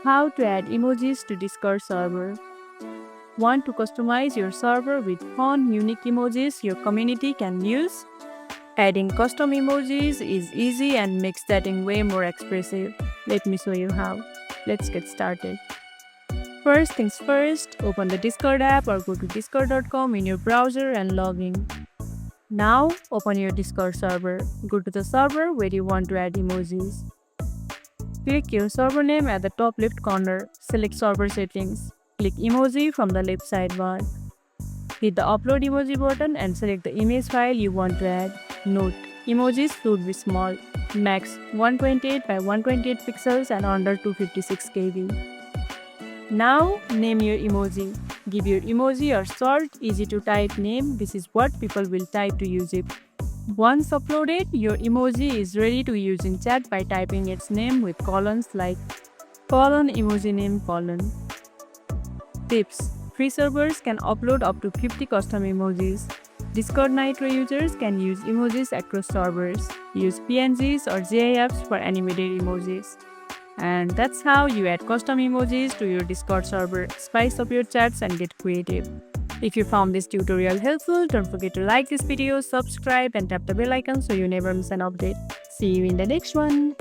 How to add emojis to Discord server. Want to customize your server with fun, unique emojis your community can use? Adding custom emojis is easy and makes chatting way more expressive. Let me show you how. Let's get started. First things first, open the Discord app or go to discord.com in your browser and log in. Now, open your Discord server. Go to the server where you want to add emojis. Click your server name at the top left corner. Select server settings. Click emoji from the left sidebar. Hit the upload emoji button and select the image file you want to add. Note, emojis should be small, max 128 by 128 pixels and under 256 KB. Now, name your emoji. Give your emoji a short, easy to type name. This is what people will type to use it. Once uploaded, your emoji is ready to use in chat by typing its name with colons like emoji name . Tips: free servers can upload up to 50 custom emojis. Discord Nitro users can use emojis across servers. Use PNGs or GIFs for animated emojis. And that's how you add custom emojis to your Discord server. Spice up your chats and get creative. If you found this tutorial helpful, don't forget to like this video, subscribe, and tap the bell icon so you never miss an update. See you in the next one.